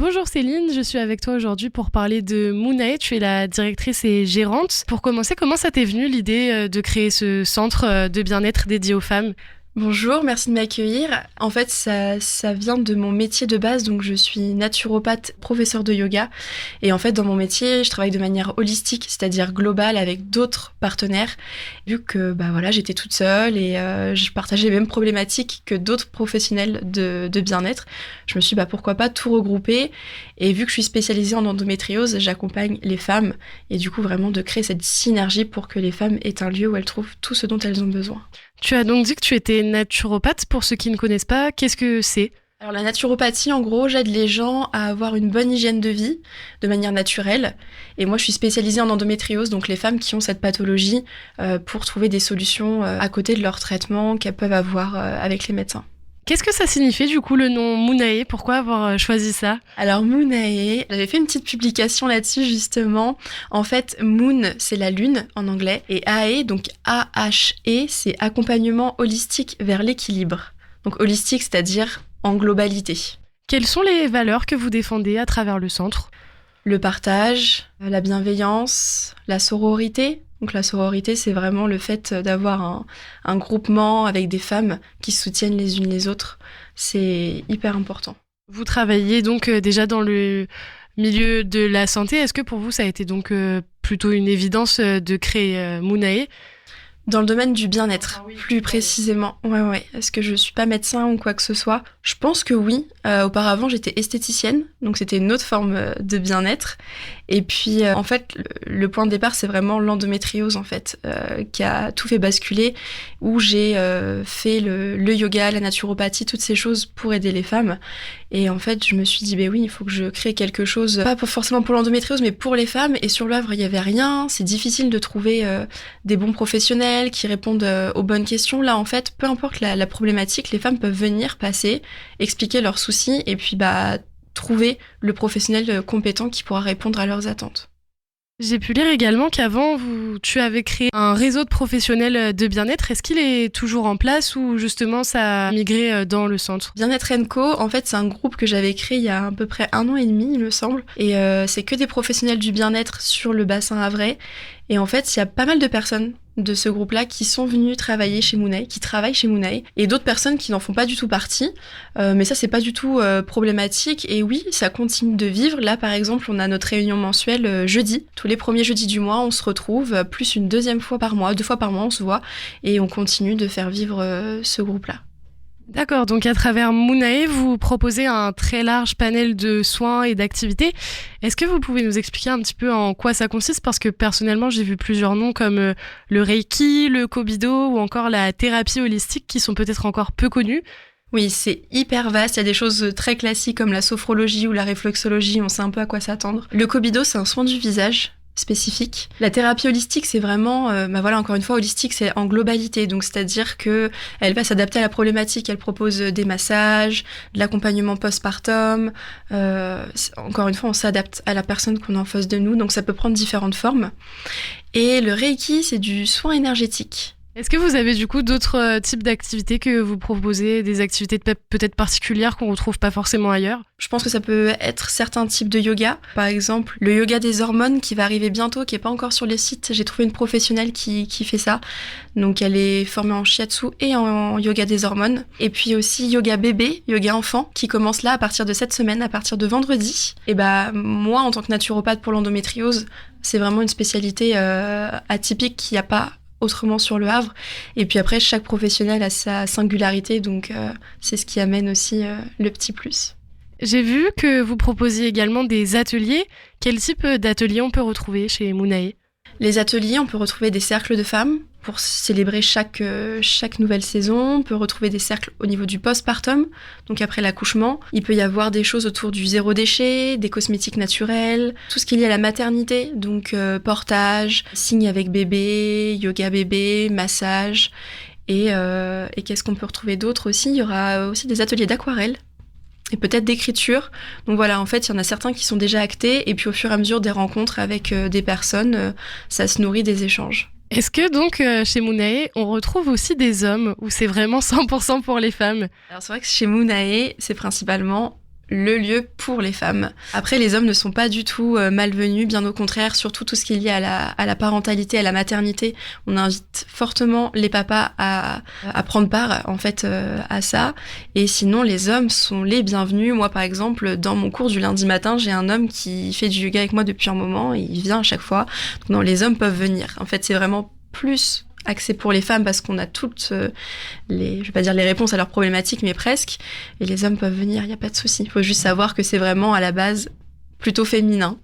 Bonjour Céline, je suis avec toi aujourd'hui pour parler de Mounae. Tu es la directrice et gérante. Pour commencer, comment ça t'est venu l'idée de créer ce centre de bien-être dédié aux femmes ? Bonjour, merci de m'accueillir. En fait, ça vient de mon métier de base, donc je suis naturopathe, professeure de yoga. Et en fait, dans mon métier, je travaille de manière holistique, c'est-à-dire globale, avec d'autres partenaires. Vu que j'étais toute seule et je partageais les mêmes problématiques que d'autres professionnels de bien-être, je me suis dit pourquoi pas tout regrouper. Et vu que je suis spécialisée en endométriose, j'accompagne les femmes. Et du coup, vraiment de créer cette synergie pour que les femmes aient un lieu où elles trouvent tout ce dont elles ont besoin. Tu as donc dit que tu étais naturopathe. Pour ceux qui ne connaissent pas, qu'est-ce que c'est ? Alors la naturopathie, en gros, j'aide les gens à avoir une bonne hygiène de vie de manière naturelle. Et moi, je suis spécialisée en endométriose, donc les femmes qui ont cette pathologie, pour trouver des solutions à côté de leur traitement qu'elles peuvent avoir avec les médecins. Qu'est-ce que ça signifie du coup le nom Mounae ? Pourquoi avoir choisi ça ? Alors Mounae, j'avais fait une petite publication là-dessus justement. En fait, Moon, c'est la lune en anglais, et Ae, donc A-H-E, c'est accompagnement holistique vers l'équilibre. Donc holistique, c'est-à-dire en globalité. Quelles sont les valeurs que vous défendez à travers le centre ? Le partage, la bienveillance, la sororité. Donc la sororité, c'est vraiment le fait d'avoir un groupement avec des femmes qui se soutiennent les unes les autres. C'est hyper important. Vous travaillez donc déjà dans le milieu de la santé. Est-ce que pour vous, ça a été donc plutôt une évidence de créer Mounae ? Dans le domaine du bien-être, plus précisément. Ouais. Est-ce que je suis pas médecin ou quoi que ce soit ? Je pense que oui. Auparavant, j'étais esthéticienne, donc c'était une autre forme de bien-être. Et puis, en fait, le point de départ, c'est vraiment l'endométriose, en fait, qui a tout fait basculer, où j'ai fait le yoga, la naturopathie, toutes ces choses pour aider les femmes. Et en fait, je me suis dit, oui, il faut que je crée quelque chose, pas forcément pour l'endométriose, mais pour les femmes. Et sur le Havre, il n'y avait rien. C'est difficile de trouver des bons professionnels qui répondent aux bonnes questions. Là, en fait, peu importe la problématique, les femmes peuvent venir, passer, expliquer leurs soucis et puis trouver le professionnel compétent qui pourra répondre à leurs attentes. J'ai pu lire également qu'avant, tu avais créé un réseau de professionnels de bien-être. Est-ce qu'il est toujours en place ou justement ça a migré dans le centre ? Bien-être & Co, en fait, c'est un groupe que j'avais créé il y a à peu près 1 an et demi, il me semble. Et c'est que des professionnels du bien-être sur le bassin havrais. Et en fait, il y a pas mal de personnes de ce groupe-là qui sont venues travailler chez Mounae, qui travaillent chez Mounae, et d'autres personnes qui n'en font pas du tout partie. Mais ça, c'est pas du tout problématique. Et oui, ça continue de vivre. Là, par exemple, on a notre réunion mensuelle jeudi. Tous les premiers jeudis du mois, on se retrouve, plus une 2e fois par mois. 2 fois par mois, on se voit. Et on continue de faire vivre ce groupe-là. D'accord, donc à travers Mounae, vous proposez un très large panel de soins et d'activités. Est-ce que vous pouvez nous expliquer un petit peu en quoi ça consiste ? Parce que personnellement, j'ai vu plusieurs noms comme le Reiki, le Kobido ou encore la thérapie holistique qui sont peut-être encore peu connus. Oui, c'est hyper vaste. Il y a des choses très classiques comme la sophrologie ou la réflexologie. On sait un peu à quoi s'attendre. Le Kobido, c'est un soin du visage spécifique. La thérapie holistique, c'est vraiment, encore une fois, holistique, c'est en globalité. Donc, c'est-à-dire que elle va s'adapter à la problématique. Elle propose des massages, de l'accompagnement postpartum. Encore une fois, on s'adapte à la personne qu'on a en face de nous. Donc, ça peut prendre différentes formes. Et le Reiki, c'est du soin énergétique. Est-ce que vous avez du coup d'autres types d'activités que vous proposez, des activités peut-être particulières qu'on ne retrouve pas forcément ailleurs ? Je pense que ça peut être certains types de yoga. Par exemple, le yoga des hormones qui va arriver bientôt, qui n'est pas encore sur le site. J'ai trouvé une professionnelle qui fait ça. Donc elle est formée en shiatsu et en yoga des hormones. Et puis aussi yoga bébé, yoga enfant, qui commence là à partir de cette semaine, à partir de vendredi. Et moi, en tant que naturopathe pour l'endométriose, c'est vraiment une spécialité atypique qu'il n'y a pas autrement sur le Havre. Et puis après, chaque professionnel a sa singularité, donc c'est ce qui amène aussi le petit plus. J'ai vu que vous proposiez également des ateliers. Quel type d'ateliers on peut retrouver chez Mounae ? Les ateliers, on peut retrouver des cercles de femmes pour célébrer chaque nouvelle saison. On peut retrouver des cercles au niveau du postpartum, donc après l'accouchement. Il peut y avoir des choses autour du zéro déchet, des cosmétiques naturels, tout ce qui est lié à la maternité, donc portage, signe avec bébé, yoga bébé, massage. Et qu'est-ce qu'on peut retrouver d'autre aussi ? Il y aura aussi des ateliers d'aquarelle et peut-être d'écriture. Donc voilà, en fait, il y en a certains qui sont déjà actés, et puis au fur et à mesure des rencontres avec des personnes, ça se nourrit des échanges. Est-ce que donc chez Mounae, on retrouve aussi des hommes ou c'est vraiment 100% pour les femmes ? Alors c'est vrai que chez Mounae, c'est principalement le lieu pour les femmes. Après, les hommes ne sont pas du tout malvenus, bien au contraire, surtout tout ce qui est lié à la parentalité, à la maternité. On invite fortement les papas à prendre part en fait à ça. Et sinon, les hommes sont les bienvenus. Moi, par exemple, dans mon cours du lundi matin, j'ai un homme qui fait du yoga avec moi depuis un moment et il vient à chaque fois. Donc, non, les hommes peuvent venir. En fait, c'est vraiment plus axé pour les femmes parce qu'on a toutes je vais pas dire les réponses à leurs problématiques, mais presque. Et les hommes peuvent venir, il n'y a pas de souci. Il faut juste savoir que c'est vraiment à la base plutôt féminin.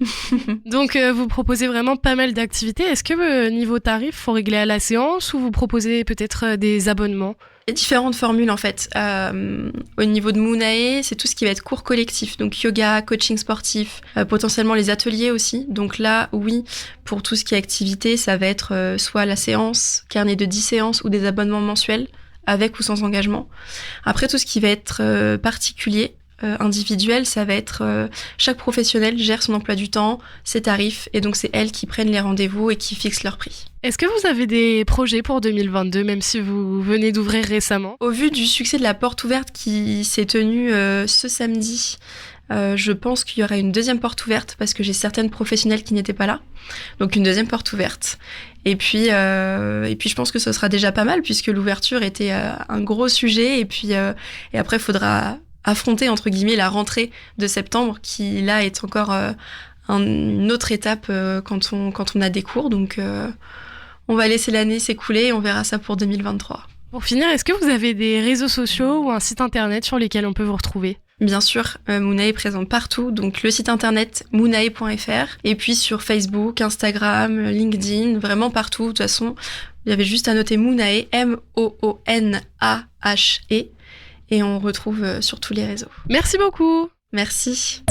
Donc vous proposez vraiment pas mal d'activités. Est-ce que niveau tarif, faut régler à la séance ou vous proposez peut-être des abonnements ? Il y a différentes formules en fait. Au niveau de Moonae, c'est tout ce qui va être cours collectif, donc yoga, coaching sportif, potentiellement les ateliers aussi. Donc là, oui, pour tout ce qui est activité, ça va être soit la séance, carnet de 10 séances ou des abonnements mensuels, avec ou sans engagement. Après, tout ce qui va être particulier, individuel, ça va être chaque professionnel gère son emploi du temps, ses tarifs, et donc c'est elles qui prennent les rendez-vous et qui fixent leur prix. Est-ce que vous avez des projets pour 2022, même si vous venez d'ouvrir récemment ? Au vu du succès de la porte ouverte qui s'est tenue ce samedi, je pense qu'il y aura une deuxième porte ouverte parce que j'ai certaines professionnelles qui n'étaient pas là. Donc une deuxième porte ouverte. Et puis je pense que ce sera déjà pas mal puisque l'ouverture était un gros sujet. Et après, il faudra affronter, entre guillemets, la rentrée de septembre qui, là, est encore une autre étape quand on a des cours. Donc, on va laisser l'année s'écouler et on verra ça pour 2023. Pour finir, est-ce que vous avez des réseaux sociaux ou un site internet sur lesquels on peut vous retrouver ? Bien sûr, Moonae est présent partout, donc le site internet moonae.fr et puis sur Facebook, Instagram, LinkedIn, vraiment partout. De toute façon, il y avait juste à noter Moonae, Moonahe, et on retrouve sur tous les réseaux. Merci beaucoup. Merci.